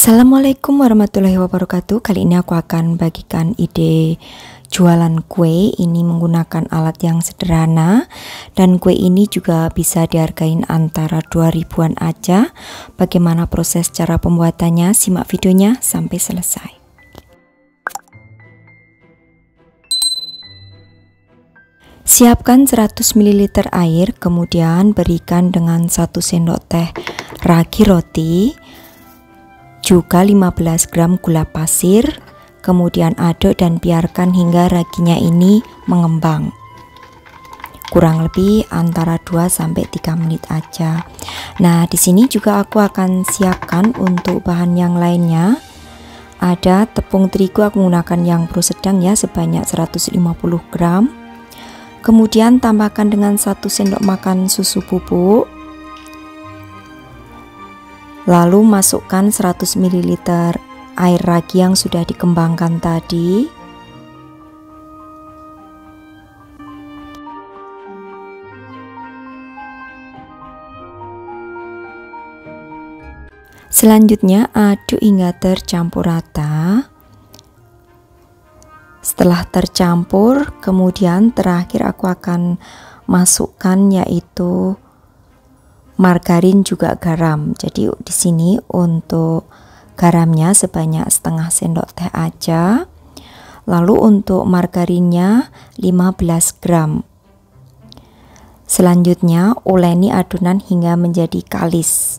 Assalamualaikum warahmatullahi wabarakatuh. Kali ini aku akan bagikan ide jualan kue. Ini menggunakan alat yang sederhana, dan kue ini juga bisa dihargain antara 2000-an aja. Bagaimana proses cara pembuatannya? Simak videonya sampai selesai. Siapkan 100 ml air, kemudian berikan dengan 1 sendok teh ragi roti, juga 15 gram gula pasir, kemudian aduk dan biarkan hingga raginya ini mengembang. Kurang lebih antara 2-3 menit aja. Nah, di sini juga aku akan siapkan untuk bahan yang lainnya. Ada tepung terigu, aku menggunakan yang pro sedang ya, sebanyak 150 gram. Kemudian tambahkan dengan 1 sendok makan susu bubuk. Lalu masukkan 100 ml air ragi yang sudah dikembangkan tadi. Selanjutnya aduk hingga tercampur rata. Setelah tercampur, kemudian terakhir aku akan masukkan yaitu margarin juga garam. Jadi di sini untuk garamnya sebanyak setengah sendok teh aja. Lalu untuk margarinnya 15 gram. Selanjutnya uleni adonan hingga menjadi kalis.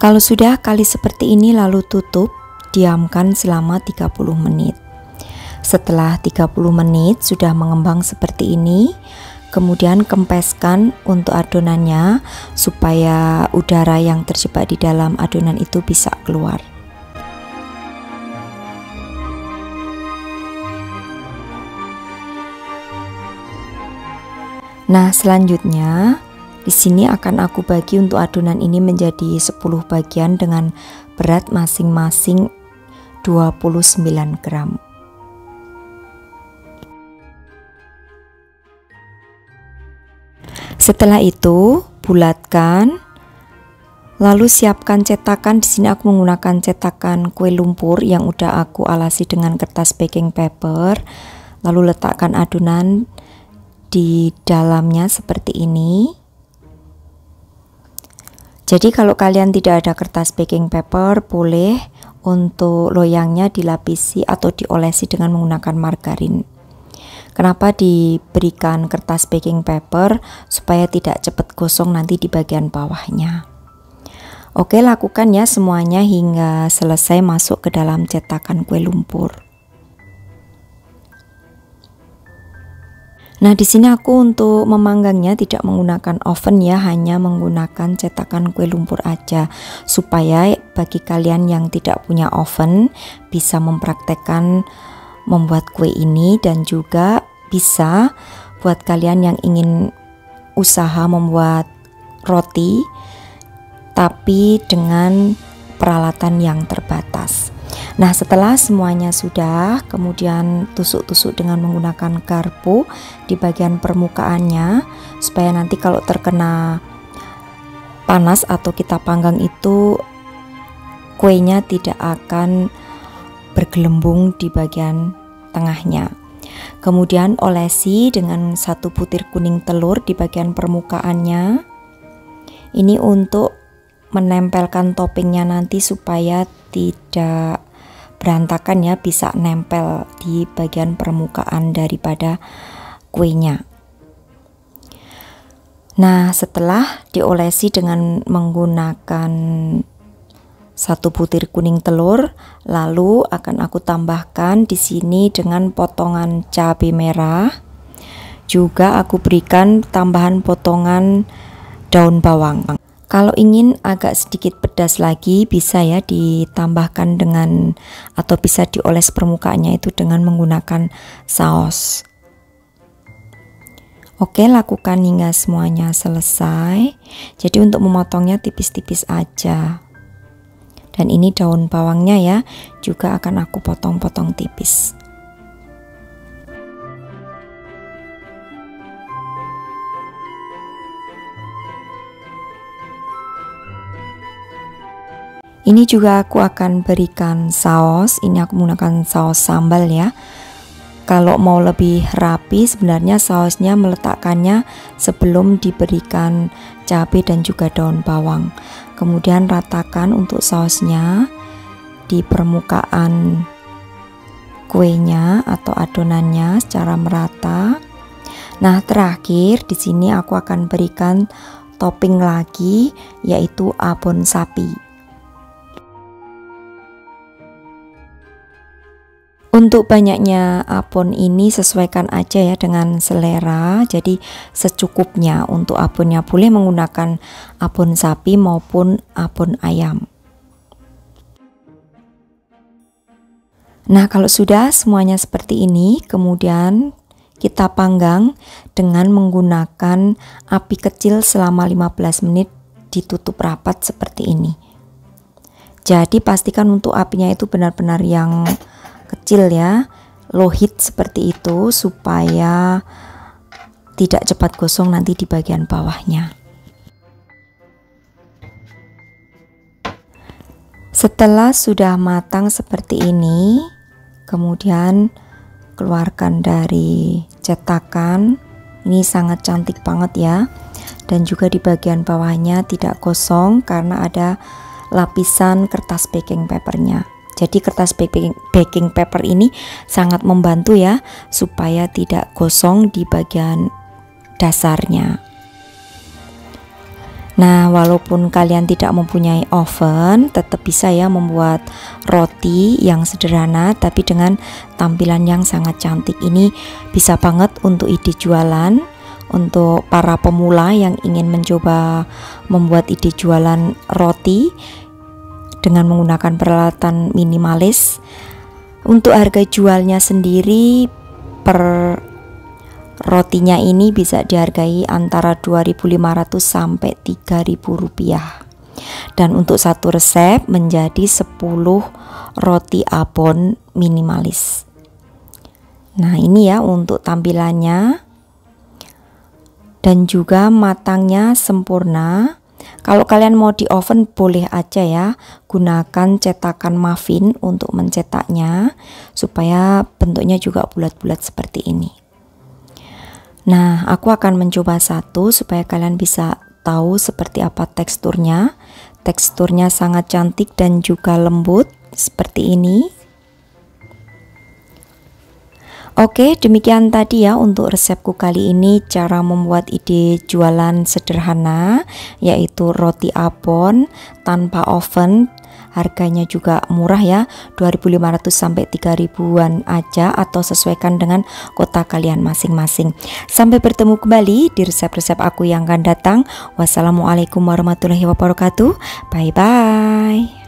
Kalau sudah kalis seperti ini, lalu tutup, diamkan selama 30 menit. Setelah 30 menit sudah mengembang seperti ini, kemudian kempeskan untuk adonannya supaya udara yang terjebak di dalam adonan itu bisa keluar. Nah, selanjutnya di sini akan aku bagi untuk adonan ini menjadi 10 bagian dengan berat masing-masing 29 gram. Setelah itu bulatkan, lalu siapkan cetakan. Di sini aku menggunakan cetakan kue lumpur yang udah aku alasi dengan kertas baking paper. Lalu letakkan adonan di dalamnya seperti ini. Jadi kalau kalian tidak ada kertas baking paper, boleh untuk loyangnya dilapisi atau diolesi dengan menggunakan margarin. Kenapa diberikan kertas baking paper? Supaya tidak cepat gosong nanti di bagian bawahnya. Oke, lakukan ya semuanya hingga selesai masuk ke dalam cetakan kue lumpur. Nah, di sini aku untuk memanggangnya tidak menggunakan oven ya, hanya menggunakan cetakan kue lumpur aja, supaya bagi kalian yang tidak punya oven bisa mempraktekkan membuat kue ini, dan juga bisa buat kalian yang ingin usaha membuat roti tapi dengan peralatan yang terbatas. Nah, setelah semuanya sudah, kemudian tusuk-tusuk dengan menggunakan garpu di bagian permukaannya, supaya nanti kalau terkena panas atau kita panggang itu kuenya tidak akan bergelembung di bagian tengahnya. Kemudian olesi dengan 1 butir kuning telur di bagian permukaannya. Ini untuk menempelkan toppingnya nanti supaya tidak berantakan ya, bisa nempel di bagian permukaan daripada kuenya. Nah, setelah diolesi dengan menggunakan 1 butir kuning telur, lalu akan aku tambahkan di sini dengan potongan cabai merah. Juga aku berikan tambahan potongan daun bawang. Kalau ingin agak sedikit pedas lagi, bisa ya ditambahkan dengan atau bisa dioles permukaannya itu dengan menggunakan saus. Oke, lakukan hingga semuanya selesai. Jadi untuk memotongnya tipis-tipis aja. Dan ini daun bawangnya ya, juga akan aku potong-potong tipis. Ini juga aku akan berikan saus. Ini aku menggunakan saus sambal ya. Kalau mau lebih rapi, sebenarnya sausnya meletakkannya sebelum diberikan cabai dan juga daun bawang. Kemudian ratakan untuk sausnya di permukaan kuenya atau adonannya secara merata. Nah, terakhir di sini aku akan berikan topping lagi, yaitu abon sapi. Untuk banyaknya abon ini sesuaikan aja ya dengan selera, jadi secukupnya. Untuk abonnya boleh menggunakan abon sapi maupun abon ayam. Nah, kalau sudah semuanya seperti ini, kemudian kita panggang dengan menggunakan api kecil selama 15 menit ditutup rapat seperti ini. Jadi pastikan untuk apinya itu benar-benar yang kecil ya, low heat seperti itu supaya tidak cepat gosong nanti di bagian bawahnya. Setelah sudah matang seperti ini, kemudian keluarkan dari cetakan. Ini sangat cantik banget ya, dan juga di bagian bawahnya tidak gosong karena ada lapisan kertas baking papernya. Jadi kertas baking paper ini sangat membantu ya supaya tidak gosong di bagian dasarnya. Nah, walaupun kalian tidak mempunyai oven, tetap bisa ya membuat roti yang sederhana tapi dengan tampilan yang sangat cantik. Ini bisa banget untuk ide jualan, untuk para pemula yang ingin mencoba membuat ide jualan roti dengan menggunakan peralatan minimalis. Untuk harga jualnya sendiri per rotinya ini bisa dihargai antara 2.500 sampai 3.000 rupiah. Dan untuk satu resep menjadi 10 roti abon minimalis. Nah, ini ya untuk tampilannya. Dan juga matangnya sempurna. Kalau kalian mau di oven boleh aja ya, gunakan cetakan muffin untuk mencetaknya supaya bentuknya juga bulat-bulat seperti ini. Nah, aku akan mencoba satu supaya kalian bisa tahu seperti apa teksturnya. Teksturnya sangat cantik dan juga lembut seperti ini. Oke, demikian tadi ya untuk resepku kali ini, cara membuat ide jualan sederhana yaitu roti abon tanpa oven. Harganya juga murah ya, 2.500 sampai 3.000-an aja atau sesuaikan dengan kota kalian masing-masing. Sampai bertemu kembali di resep-resep aku yang akan datang. Wassalamualaikum warahmatullahi wabarakatuh. Bye bye.